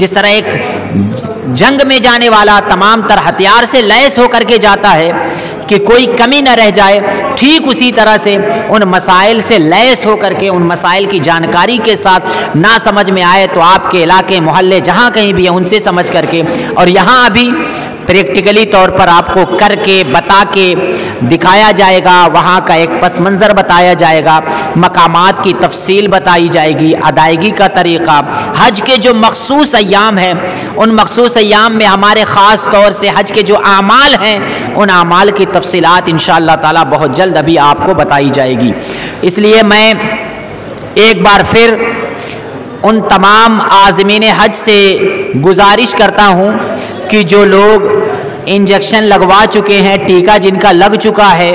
جس طرح ایک جنگ میں جانے والا تمام تر ہتھیار سے لیس ہو کر کے جاتا ہے کہ کوئی کمی نہ رہ جائے، ٹھیک اسی طرح سے ان مسائل سے لیس ہو کر کے، ان مسائل کی جانکاری کے ساتھ، نہ سمجھ میں آئے تو آپ کے علاقے محلے جہاں کہیں بھی ہیں ان سے سمجھ کر کے، اور یہاں ابھی پریکٹیکلی طور پر آپ کو کر کے بتا کے دکھایا جائے گا، وہاں کا ایک پس منظر بتایا جائے گا، مقامات کی تفصیل بتائی جائے گی، ادائیگی کا طریقہ، حج کے جو مخصوص ایام ہیں ان مخصوص ایام میں ہمارے خاص طور سے حج کے جو اعمال ہیں ان اعمال کی تفصیلات انشاءاللہ تعالی بہت جلد ابھی آپ کو بتائی جائے گی۔ اس لیے میں ایک بار پھر ان تمام عازمین حج سے گزارش کرتا ہوں کہ جو لوگ انجیکشن لگوا چکے ہیں، ٹیکہ جن کا لگ چکا ہے،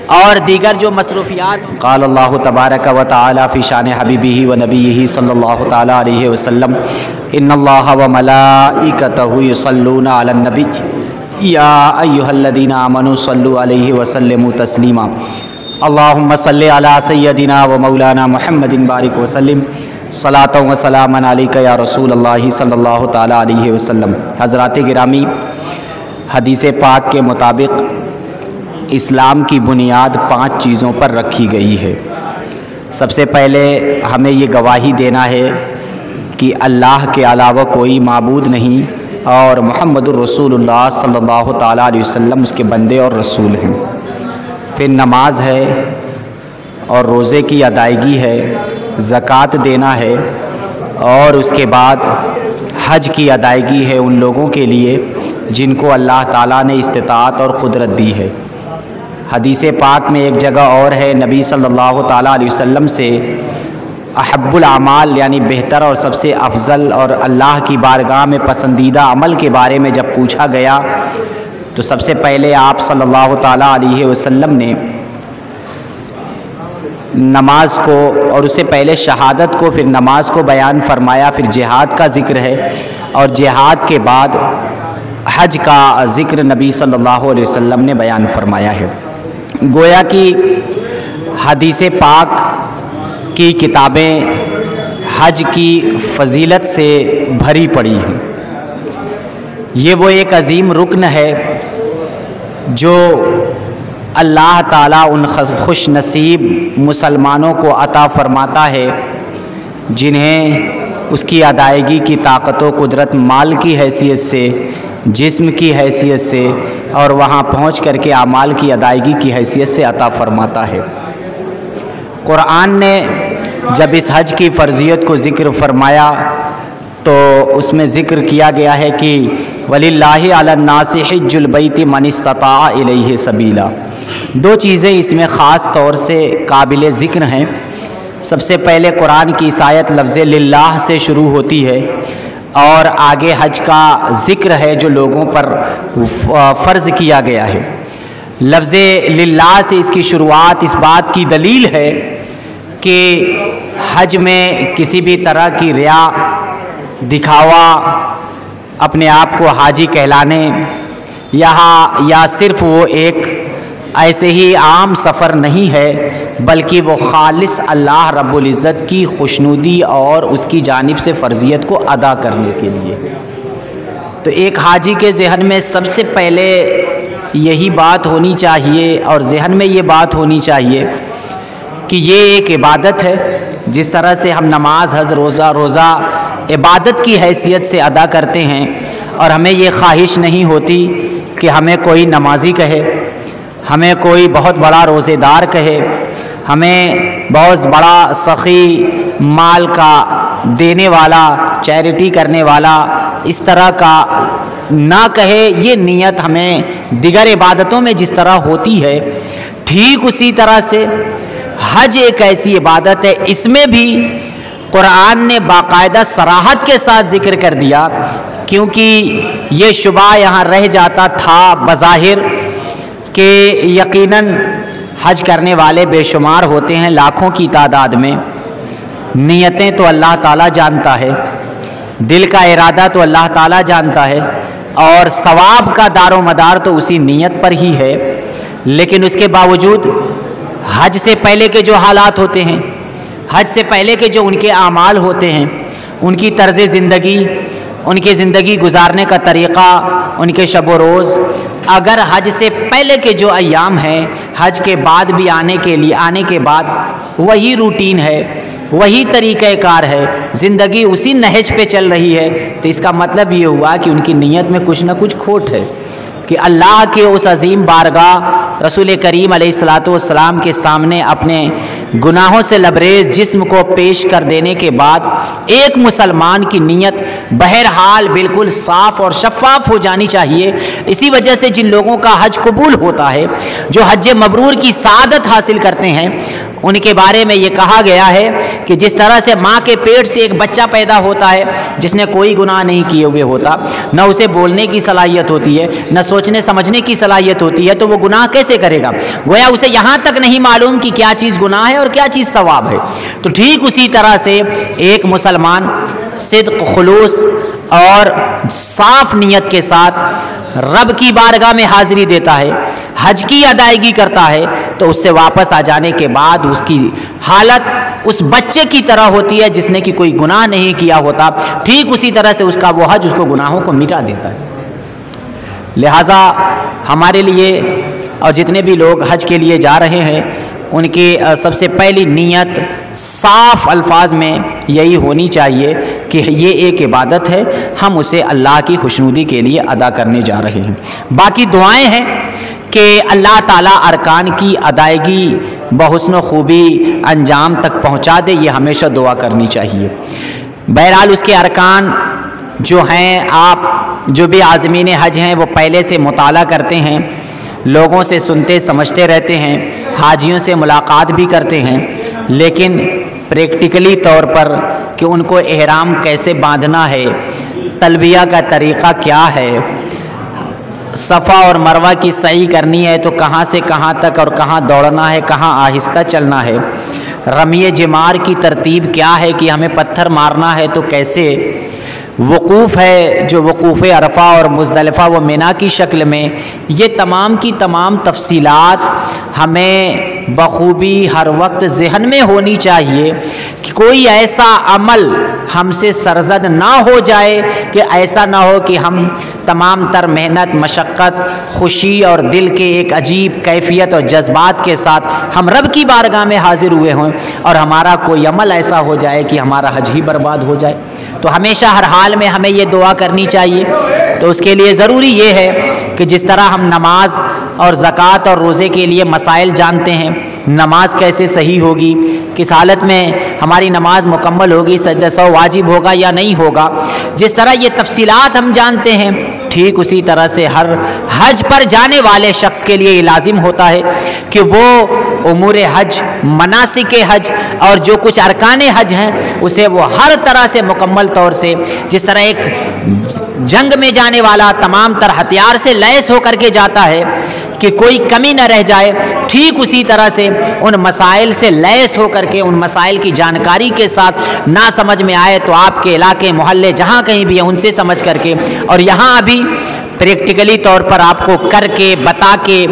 اور دیگر جو مصروفیات، قال اللہ تبارک و تعالی فی شان حبیبہ و نبیہ صلی اللہ تعالی علیہ وسلم ان اللہ و ملائکتہ یصلون علی النبی یا ایہا الذین آمنوا صلوا علیہ وسلموا تسلیما اللہم صلی علی سیدنا و مولانا محمد بارک وسلم صلاۃ و سلام علیک یا رسول اللہ صلی اللہ تعالی علیہ وسلم۔ حضرات گرامی، حدیث پاک کے مطابق اسلام کی بنیاد 5 چیزوں پر رکھی گئی ہے۔ سب سے پہلے ہمیں یہ گواہی دینا ہے کہ اللہ کے علاوہ کوئی معبود نہیں اور محمد الرسول اللہ صلی اللہ تعالیٰ علیہ وسلم اس کے بندے اور رسول ہیں۔ پھر نماز ہے اور روزے کی ادائیگی ہے، زکوٰۃ دینا ہے، اور اس کے بعد حج کی ادائیگی ہے ان لوگوں کے لیے جن کو اللہ تعالیٰ نے استطاعت اور قدرت دی ہے۔ حدیث پاک میں ایک جگہ اور ہے، نبی صلی اللہ تعالیٰ علیہ وسلم سے احب الاعمال یعنی بہتر اور سب سے افضل اور اللہ کی بارگاہ میں پسندیدہ عمل کے بارے میں جب پوچھا گیا تو سب سے پہلے آپ صلی اللہ تعالیٰ علیہ وسلم نے نماز کو، اور اس سے پہلے شہادت کو، پھر نماز کو بیان فرمایا، پھر جہاد کا ذکر ہے، اور جہاد کے بعد حج کا ذکر نبی صلی اللہ علیہ وسلم نے بیان فرمایا ہے۔ گویا کہ حدیث پاک کی کتابیں حج کی فضیلت سے بھری پڑی ہیں۔ یہ وہ ایک عظیم رکن ہے جو اللہ تعالیٰ ان خوش نصیب مسلمانوں کو عطا فرماتا ہے جنہیں اس کی ادائیگی کی طاقت و قدرت مال کی حیثیت سے، جسم کی حیثیت سے، اور وہاں پہنچ کر کے اعمال کی ادائیگی کی حیثیت سے عطا فرماتا ہے۔ قرآن نے جب اس حج کی فرضیت کو ذکر فرمایا تو اس میں ذکر کیا گیا ہے کہ وَلِلَّهِ عَلَى النَّاسِ حِجُّ الْبَيْتِ مَنِ اسْتَطَاعَ إِلَيْهِ سَبِيلًا۔ 2 چیزیں اس میں خاص طور سے قابل ذکر ہیں۔ سب سے پہلے قرآن کی اس آیت لفظ للہ سے شروع ہوتی ہے، اور آگے حج کا ذکر ہے جو لوگوں پر فرض کیا گیا ہے۔ لفظ للہ سے اس کی شروعات اس بات کی دلیل ہے کہ حج میں کسی بھی طرح کی ریا، دکھاوا، اپنے آپ کو حاجی کہلانے یا صرف وہ ایک ایسے ہی عام سفر نہیں ہے، بلکہ وہ خالص اللہ رب العزت کی خوشنودی اور اس کی جانب سے فرضیت کو ادا کرنے کے لیے۔ تو ایک حاجی کے ذہن میں سب سے پہلے یہی بات ہونی چاہیے، اور ذہن میں یہ بات ہونی چاہیے کہ یہ ایک عبادت ہے۔ جس طرح سے ہم نماز، حج، روزہ عبادت کی حیثیت سے ادا کرتے ہیں، اور ہمیں یہ خواہش نہیں ہوتی کہ ہمیں کوئی نمازی کہے، ہمیں کوئی بہت بڑا روزے دار کہے، ہمیں بہت بڑا سخی، مال کا دینے والا، چیریٹی کرنے والا، اس طرح کا نہ کہے۔ یہ نیت ہمیں دیگر عبادتوں میں جس طرح ہوتی ہے، ٹھیک اسی طرح سے حج ایک ایسی عبادت ہے، اس میں بھی قرآن نے باقاعدہ صراحت کے ساتھ ذکر کر دیا، کیونکہ یہ شبہ یہاں رہ جاتا تھا بظاہر کہ یقیناً حج کرنے والے بے شمار ہوتے ہیں، لاکھوں کی تعداد میں۔ نیتیں تو اللہ تعالیٰ جانتا ہے، دل کا ارادہ تو اللہ تعالیٰ جانتا ہے، اور ثواب کا دار و مدار تو اسی نیت پر ہی ہے۔ لیکن اس کے باوجود حج سے پہلے کے جو حالات ہوتے ہیں، حج سے پہلے کے جو ان کے اعمال ہوتے ہیں، ان کی طرز زندگی، ان کی زندگی گزارنے کا طریقہ، ان کے شب و روز، اگر حج سے پہلے کے جو ایام ہیں حج کے بعد بھی آنے کے بعد وہی روٹین ہے، وہی طریقہ کار ہے، زندگی اسی نہج پہ چل رہی ہے، تو اس کا مطلب یہ ہوا کہ ان کی نیت میں کچھ نہ کچھ کھوٹ ہے، کہ اللہ کے اس عظیم بارگاہ رسول کریم علیہ الصلاۃ والسلام کے سامنے اپنے گناہوں سے لبریز جسم کو پیش کر دینے کے بعد ایک مسلمان کی نیت بہرحال بالکل صاف اور شفاف ہو جانی چاہیے۔ اسی وجہ سے جن لوگوں کا حج قبول ہوتا ہے، جو حج مبرور کی سعادت حاصل کرتے ہیں، ان کے بارے میں یہ کہا گیا ہے کہ جس طرح سے ماں کے پیٹ سے ایک بچہ پیدا ہوتا ہے جس نے کوئی گناہ نہیں کیے ہوئے ہوتا، نہ اسے بولنے کی صلاحیت ہوتی ہے، نہ سوچنے سمجھنے کی صلاحیت ہوتی ہے، تو وہ گناہ کیسے کرے گا؟ گویا اسے یہاں تک نہیں معلوم کہ کیا چیز گناہ ہے اور کیا چیز ثواب ہے۔ تو ٹھیک اسی طرح سے ایک مسلمان صدق، خلوص اور صاف نیت کے ساتھ رب کی بارگاہ میں حاضری دیتا ہے، حج کی ادائیگی کرتا ہے، تو اس سے واپس آ جانے کے بعد اس کی حالت اس بچے کی طرح ہوتی ہے جس نے کہ کوئی گناہ نہیں کیا ہوتا، ٹھیک اسی طرح سے اس کا وہ حج اس کو گناہوں کو مٹا دیتا ہے۔ لہٰذا ہمارے لیے اور جتنے بھی لوگ حج کے لیے جا رہے ہیں، ان کی سب سے پہلی نیت صاف الفاظ میں یہی ہونی چاہیے کہ یہ ایک عبادت ہے، ہم اسے اللہ کی خوشنودی کے لیے ادا کرنے جا رہے ہیں۔ باقی دعائیں ہیں کہ اللہ تعالیٰ ارکان کی ادائیگی بحسن و خوبی انجام تک پہنچا دے، یہ ہمیشہ دعا کرنی چاہیے۔ بہرحال اس کے ارکان جو ہیں، آپ جو بھی عازمین حج ہیں وہ پہلے سے مطالعہ کرتے ہیں، لوگوں سے سنتے سمجھتے رہتے ہیں، حاجیوں سے ملاقات بھی کرتے ہیں، لیکن پریکٹیکلی طور پر کہ ان کو احرام کیسے باندھنا ہے، تلبیہ کا طریقہ کیا ہے، صفا اور مروہ کی سعی کرنی ہے تو کہاں سے کہاں تک اور کہاں دوڑنا ہے، کہاں آہستہ چلنا ہے، رمی جمار کی ترتیب کیا ہے کہ ہمیں پتھر مارنا ہے تو کیسے، وقوف ہے جو وقوف عرفہ اور مزدلفہ وہ مینا کی شکل میں، یہ تمام کی تمام تفصیلات ہمیں بخوبی ہر وقت ذہن میں ہونی چاہیے کہ کوئی ایسا عمل ہم سے سرزد نہ ہو جائے کہ ایسا نہ ہو کہ ہم تمام تر محنت، مشقت، خوشی اور دل کے ایک عجیب کیفیت اور جذبات کے ساتھ ہم رب کی بارگاہ میں حاضر ہوئے ہوں اور ہمارا کوئی عمل ایسا ہو جائے کہ ہمارا حج ہی برباد ہو جائے۔ تو ہمیشہ ہر حال میں ہمیں یہ دعا کرنی چاہیے۔ تو اس کے لیے ضروری یہ ہے کہ جس طرح ہم نماز اور زکوٰۃ اور روزے کے لیے مسائل جانتے ہیں، نماز کیسے صحیح ہوگی، کس حالت میں ہماری نماز مکمل ہوگی، سجدہ سہو واجب ہوگا یا نہیں ہوگا، جس طرح یہ تفصیلات ہم جانتے ہیں، ٹھیک اسی طرح سے ہر حج پر جانے والے شخص کے لیے یہ لازم ہوتا ہے کہ وہ امور حج، مناسک حج اور جو کچھ ارکان حج ہیں اسے وہ ہر طرح سے مکمل طور سے، جس طرح ایک جنگ میں جانے والا تمام تر ہتھیار سے لیس ہو کر کے جاتا ہے کہ کوئی کمی نہ رہ جائے، ٹھیک اسی طرح سے ان مسائل سے لیس ہو کر کے، ان مسائل کی جانکاری کے ساتھ، نہ سمجھ میں آئے تو آپ کے علاقے محلے جہاں کہیں بھی ہیں ان سے سمجھ کر کے، اور یہاں ابھی پریکٹیکلی طور پر آپ کو کر کے بتا کے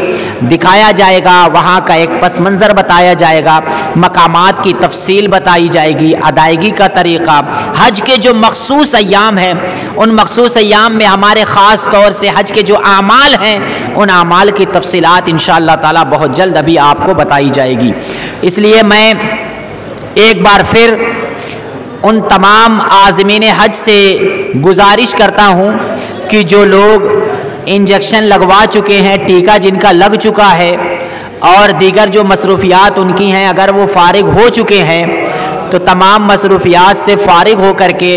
دکھایا جائے گا، وہاں کا ایک پس منظر بتایا جائے گا، مقامات کی تفصیل بتائی جائے گی، ادائیگی کا طریقہ، حج کے جو مخصوص ایام ہیں ان مخصوص ایام میں ہمارے خاص طور سے حج کے جو اعمال ہیں ان اعمال کی تفصیلات انشاءاللہ تعالی بہت جلد ابھی آپ کو بتائی جائے گی۔ اس لیے میں ایک بار پھر ان تمام عازمین حج سے گزارش کرتا ہوں کہ جو لوگ انجیکشن لگوا چکے ہیں، ٹیکہ جن کا لگ چکا ہے اور دیگر جو مصروفیات ان کی ہیں، اگر وہ فارغ ہو چکے ہیں تو تمام مصروفیات سے فارغ ہو کر کے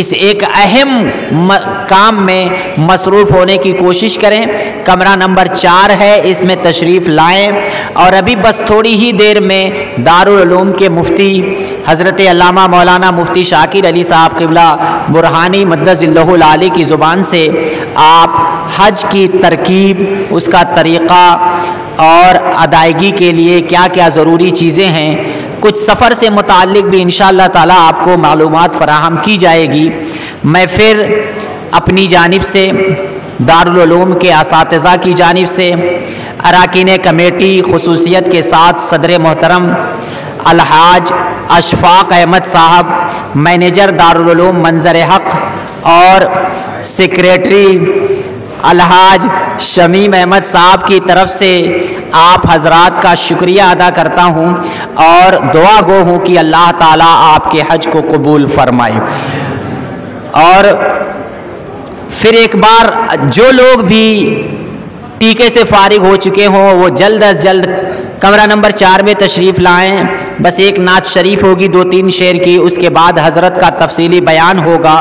اس ایک اہم کام میں مصروف ہونے کی کوشش کریں۔ کمرہ نمبر 4 ہے، اس میں تشریف لائیں، اور ابھی بس تھوڑی ہی دیر میں دارالعلوم کے مفتی حضرت علامہ مولانا مفتی شاکر علی صاحب قبلہ برہانی مدظ اللہ العالی کی زبان سے آپ حج کی ترکیب، اس کا طریقہ اور ادائیگی کے لیے کیا کیا ضروری چیزیں ہیں، کچھ سفر سے متعلق بھی انشاءاللہ تعالی آپ کو معلومات فراہم کی جائے گی۔ میں پھر اپنی جانب سے، دارالعلوم کے اساتذہ کی جانب سے، اراکین کمیٹی خصوصیت کے ساتھ صدر محترم الحاج اشفاق احمد صاحب مینیجر دارال علوم منظر حق اور سیکریٹری الحاج شمیم احمد صاحب کی طرف سے آپ حضرات کا شکریہ ادا کرتا ہوں اور دعا گو ہوں کہ اللہ تعالیٰ آپ کے حج کو قبول فرمائے۔ اور پھر ایک بار جو لوگ بھی ٹیکے سے فارغ ہو چکے ہوں وہ جلد از جلد کمرہ نمبر 4 میں تشریف لائیں۔ بس ایک نعت شریف ہوگی 2-3 شعر کی، اس کے بعد حضرت کا تفصیلی بیان ہوگا،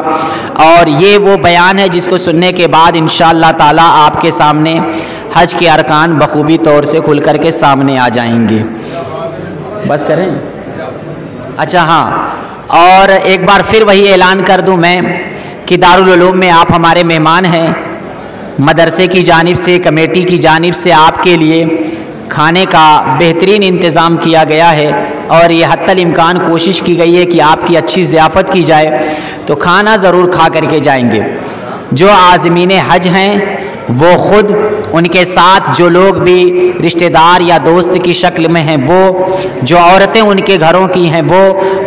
اور یہ وہ بیان ہے جس کو سننے کے بعد انشاءاللہ تعالی آپ کے سامنے حج کے ارکان بخوبی طور سے کھل کر کے سامنے آ جائیں گے۔ بس کریں؟ اچھا ہاں، اور ایک بار پھر وہی اعلان کر دوں میں کہ دارالعلوم میں آپ ہمارے مہمان ہیں۔ مدرسے کی جانب سے، کمیٹی کی جانب سے آپ کے لیے کھانے کا بہترین انتظام کیا گیا ہے، اور یہ حتی الامکان کوشش کی گئی ہے کہ آپ کی اچھی ضیافت کی جائے، تو کھانا ضرور کھا کر کے جائیں گے۔ جو عازمین حج ہیں وہ خود، ان کے ساتھ جو لوگ بھی رشتہ دار یا دوست کی شکل میں ہیں وہ، جو عورتیں ان کے گھروں کی ہیں وہ،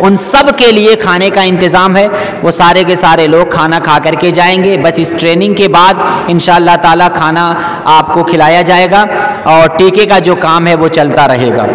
ان سب کے لیے کھانے کا انتظام ہے۔ وہ سارے کے سارے لوگ کھانا کھا کر کے جائیں گے۔ بس اس ٹریننگ کے بعد انشاءاللہ تعالی کھانا آپ کو کھلایا جائے گا، اور ٹیکے کا جو کام ہے وہ چلتا رہے گا۔